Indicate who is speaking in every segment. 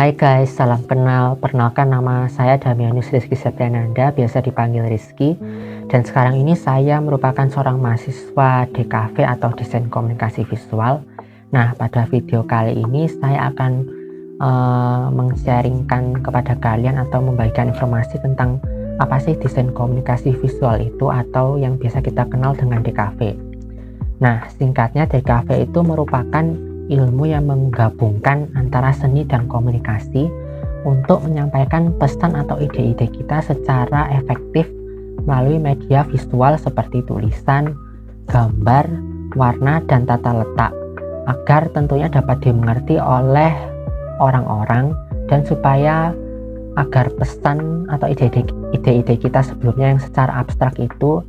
Speaker 1: Hai guys, salam kenal. Perkenalkan nama saya Damianus Rizky Septiananda, biasa dipanggil Rizky. Dan sekarang ini saya merupakan seorang mahasiswa DKV atau Desain Komunikasi Visual. Nah, pada video kali ini saya akan meng-sharingkan kepada kalian atau membagikan informasi tentang apa sih desain komunikasi visual itu atau yang biasa kita kenal dengan DKV. Nah, singkatnya DKV itu merupakan ilmu yang menggabungkan antara seni dan komunikasi untuk menyampaikan pesan atau ide-ide kita secara efektif melalui media visual seperti tulisan, gambar, warna, dan tata letak, agar tentunya dapat dimengerti oleh orang-orang dan supaya agar pesan atau ide-ide kita sebelumnya yang secara abstrak itu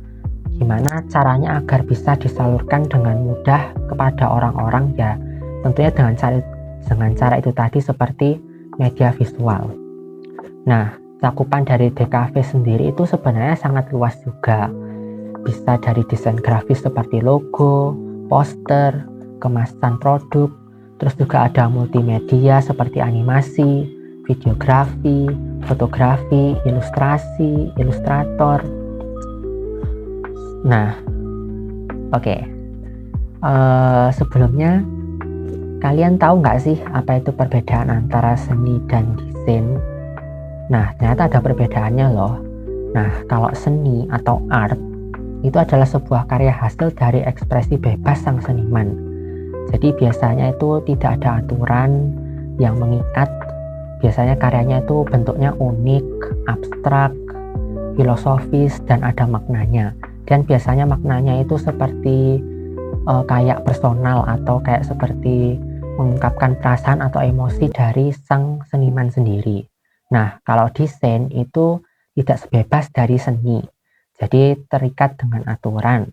Speaker 1: gimana caranya agar bisa disalurkan dengan mudah kepada orang-orang, ya tentunya dengan cara itu tadi seperti media visual. Nah, cakupan dari DKV sendiri itu sebenarnya sangat luas juga, bisa dari desain grafis seperti logo, poster, kemasan produk, terus juga ada multimedia seperti animasi, videografi, fotografi, ilustrasi, ilustrator. Nah, oke. Sebelumnya kalian tahu nggak sih apa itu perbedaan antara seni dan desain? Nah, ternyata ada perbedaannya loh. Nah, kalau seni atau art itu adalah sebuah karya hasil dari ekspresi bebas sang seniman. Jadi biasanya itu tidak ada aturan yang mengikat. Biasanya karyanya itu bentuknya unik, abstrak, filosofis, dan ada maknanya. Dan biasanya maknanya itu seperti kayak personal atau kayak seperti mengungkapkan perasaan atau emosi dari sang seniman sendiri. Nah, kalau desain itu tidak sebebas dari seni. Jadi terikat dengan aturan.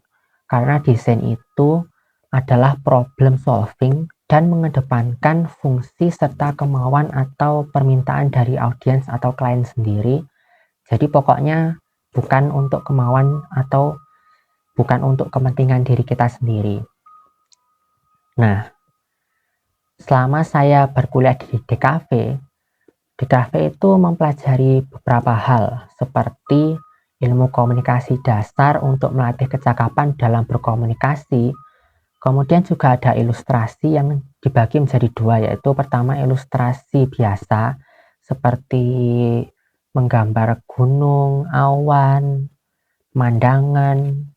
Speaker 1: Karena desain itu adalah problem solving dan mengedepankan fungsi serta kemauan atau permintaan dari audiens atau klien sendiri. Jadi pokoknya bukan untuk kemauan atau bukan untuk kepentingan diri kita sendiri. Nah, selama saya berkuliah di DKV itu mempelajari beberapa hal seperti ilmu komunikasi dasar untuk melatih kecakapan dalam berkomunikasi. Kemudian juga ada ilustrasi yang dibagi menjadi dua, yaitu pertama ilustrasi biasa seperti menggambar gunung, awan, pemandangan,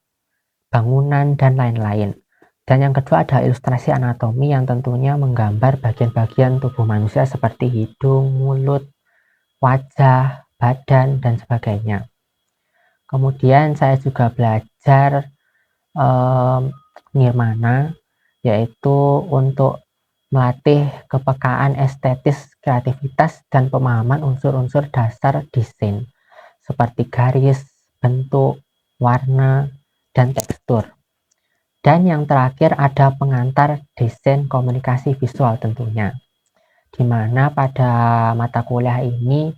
Speaker 1: bangunan, dan lain-lain. Dan yang kedua ada ilustrasi anatomi yang tentunya menggambar bagian-bagian tubuh manusia seperti hidung, mulut, wajah, badan, dan sebagainya. Kemudian saya juga belajar nirmana, yaitu untuk melatih kepekaan estetis, kreativitas, dan pemahaman unsur-unsur dasar desain seperti garis, bentuk, warna, dan tekstur. Dan yang terakhir ada pengantar desain komunikasi visual tentunya, di mana pada mata kuliah ini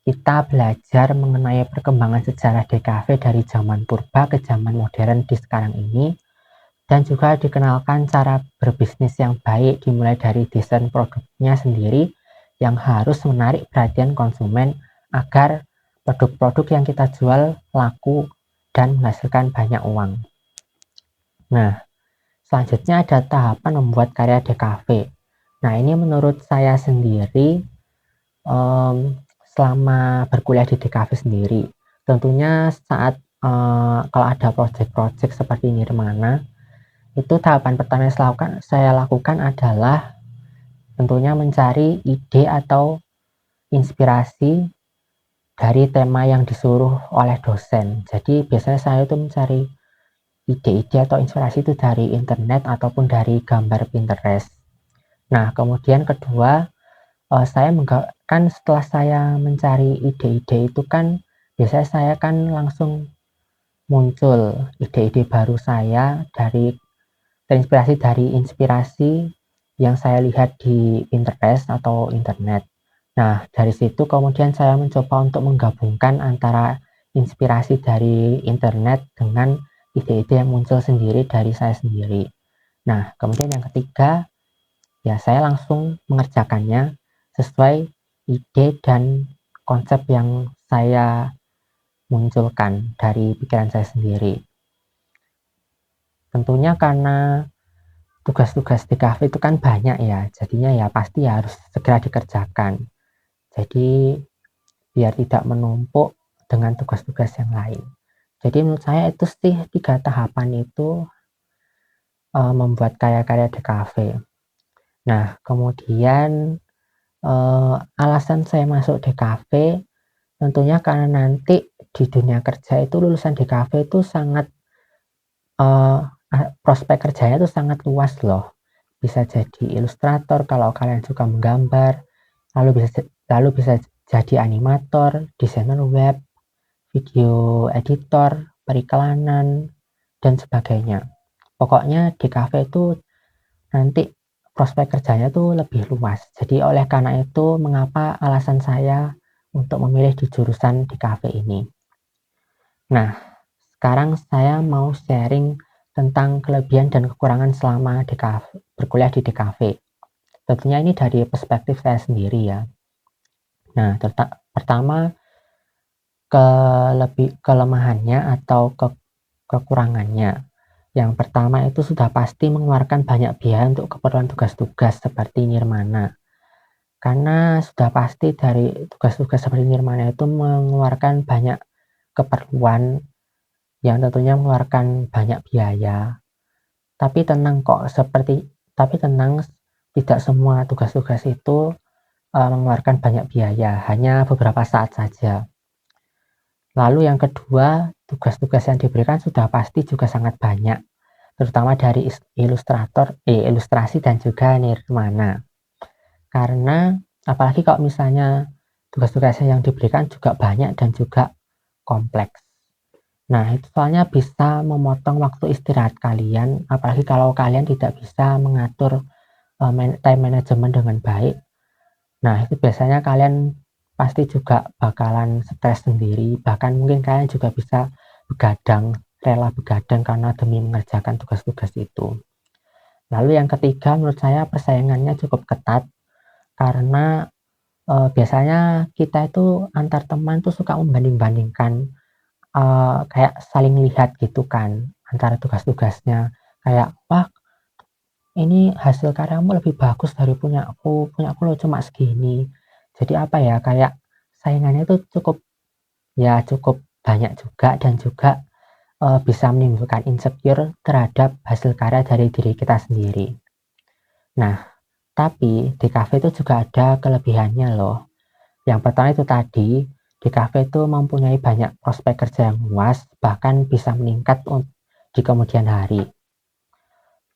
Speaker 1: kita belajar mengenai perkembangan sejarah DKV dari zaman purba ke zaman modern di sekarang ini, dan juga dikenalkan cara berbisnis yang baik dimulai dari desain produknya sendiri yang harus menarik perhatian konsumen agar produk-produk yang kita jual laku dan menghasilkan banyak uang. Nah, selanjutnya ada tahapan membuat karya DKV. Nah, ini menurut saya sendiri selama berkuliah di DKV sendiri, tentunya saat kalau ada project-project seperti nirmana, itu tahapan pertama yang saya lakukan adalah tentunya mencari ide atau inspirasi dari tema yang disuruh oleh dosen. Jadi biasanya saya itu mencari ide-ide atau inspirasi itu dari internet ataupun dari gambar Pinterest. Nah, kemudian kedua, kan setelah saya mencari ide-ide itu kan biasanya saya kan langsung muncul ide-ide baru saya terinspirasi dari inspirasi yang saya lihat di Pinterest atau internet. Nah, dari situ kemudian saya mencoba untuk menggabungkan antara inspirasi dari internet dengan ide-ide yang muncul sendiri dari saya sendiri. Nah, kemudian yang ketiga, ya saya langsung mengerjakannya sesuai ide dan konsep yang saya munculkan dari pikiran saya sendiri. Tentunya karena tugas-tugas di kafe itu kan banyak ya, jadinya ya pasti harus segera dikerjakan. Jadi biar tidak menumpuk dengan tugas-tugas yang lain. Jadi menurut saya itu sih 3 tahapan itu membuat karya-karya di kafe. Nah, kemudian alasan saya masuk di kafe tentunya karena nanti di dunia kerja itu lulusan di kafe itu sangat eh, prospek kerjanya itu sangat luas loh. Bisa jadi ilustrator kalau kalian suka menggambar, lalu bisa jadi animator, desainer web, video editor, periklanan, dan sebagainya. Pokoknya di kafe itu nanti prospek kerjanya tuh lebih luas. Jadi oleh karena itu mengapa alasan saya untuk memilih di jurusan di kafe ini. Nah, sekarang saya mau sharing tentang kelebihan dan kekurangan selama berkuliah di DKV. Tentunya ini dari perspektif saya sendiri ya. Nah, pertama kelemahannya atau kekurangannya. Yang pertama itu sudah pasti mengeluarkan banyak biaya untuk keperluan tugas-tugas seperti nirmana. Karena sudah pasti dari tugas-tugas seperti nirmana itu mengeluarkan banyak keperluan yang tentunya mengeluarkan banyak biaya. Tapi tenang, tidak semua tugas-tugas itu mengeluarkan banyak biaya, hanya beberapa saat saja. Lalu yang kedua, tugas-tugas yang diberikan sudah pasti juga sangat banyak, terutama dari ilustrasi dan juga nirmana. Karena apalagi kalau misalnya tugas-tugas yang diberikan juga banyak dan juga kompleks. Nah, itu soalnya bisa memotong waktu istirahat kalian, apalagi kalau kalian tidak bisa mengatur time management dengan baik. Nah, itu biasanya kalian pasti juga bakalan stres sendiri, bahkan mungkin kalian juga bisa rela begadang karena demi mengerjakan tugas-tugas itu. Lalu yang ketiga, menurut saya persaingannya cukup ketat, karena biasanya kita itu antar teman tuh suka membanding-bandingkan, kayak saling lihat gitu kan antara tugas-tugasnya, kayak wah ini hasil karyamu lebih bagus dari punyaku lo cuma segini. Jadi apa ya, kayak saingannya itu cukup banyak juga, dan juga bisa menimbulkan insecure terhadap hasil karya dari diri kita sendiri. Nah, tapi di kafe itu juga ada kelebihannya loh. Yang pertama itu tadi, di kafe itu mempunyai banyak prospek kerja yang luas, bahkan bisa meningkat di kemudian hari.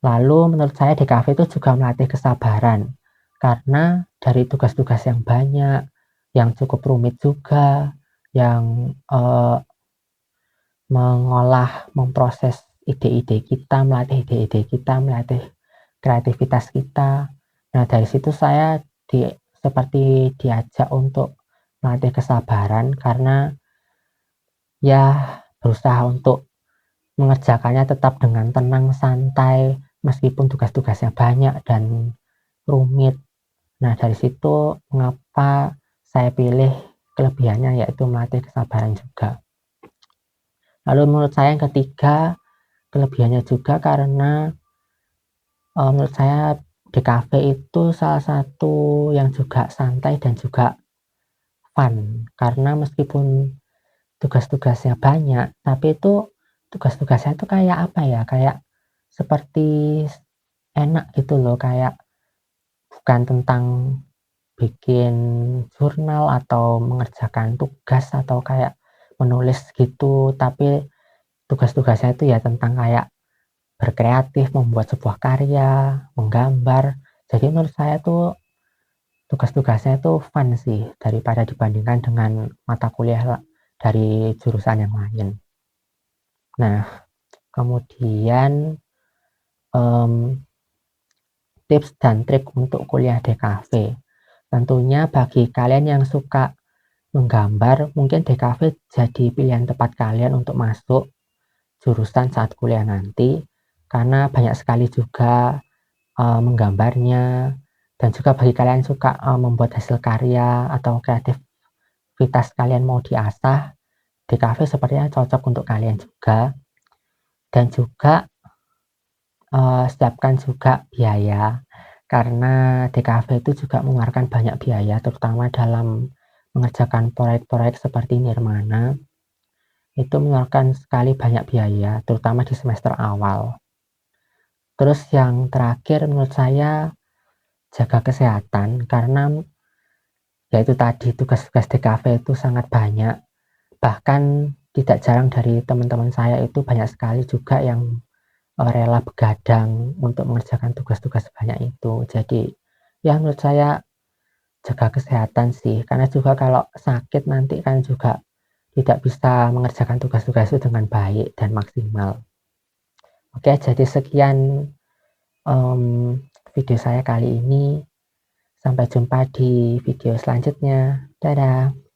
Speaker 1: Lalu menurut saya di kafe itu juga melatih kesabaran, karena dari tugas-tugas yang banyak, yang cukup rumit juga, yang memproses ide-ide kita, melatih ide-ide kita, melatih kreativitas kita. Nah, dari situ saya seperti diajak untuk melatih kesabaran, karena ya berusaha untuk mengerjakannya tetap dengan tenang, santai, meskipun tugas-tugasnya banyak dan rumit. Nah, dari situ mengapa saya pilih kelebihannya, yaitu melatih kesabaran juga. Lalu menurut saya yang ketiga, kelebihannya juga karena menurut saya di kafe itu salah satu yang juga santai dan juga fun, karena meskipun tugas-tugasnya banyak, tapi itu tugas-tugasnya itu kayak apa ya, kayak seperti enak gitu loh, kayak bukan tentang bikin jurnal atau mengerjakan tugas atau kayak menulis gitu, tapi tugas-tugasnya itu ya tentang kayak berkreatif, membuat sebuah karya, menggambar. Jadi menurut saya tuh tugas-tugasnya itu fun sih, daripada dibandingkan dengan mata kuliah dari jurusan yang lain. Nah, kemudian tips dan trik untuk kuliah DKV. Tentunya bagi kalian yang suka menggambar, mungkin DKV jadi pilihan tepat kalian untuk masuk jurusan saat kuliah nanti, karena banyak sekali juga menggambarnya, Dan juga bagi kalian suka membuat hasil karya atau kreativitas kalian mau diasah, DKV sepertinya cocok untuk kalian juga. Dan juga siapkan juga biaya, karena DKV itu juga mengeluarkan banyak biaya, terutama dalam mengerjakan proyek-proyek seperti Nirmana. Itu mengeluarkan sekali banyak biaya, terutama di semester awal. Terus yang terakhir menurut saya, jaga kesehatan, karena yaitu tadi tugas-tugas DKV itu sangat banyak. Bahkan tidak jarang dari teman-teman saya itu banyak sekali juga yang rela begadang untuk mengerjakan tugas-tugas sebanyak itu. Jadi ya menurut saya jaga kesehatan sih, karena juga kalau sakit nanti kan juga tidak bisa mengerjakan tugas-tugas itu dengan baik dan maksimal. Oke, jadi sekian video saya kali ini. Sampai jumpa di video selanjutnya. Dadah.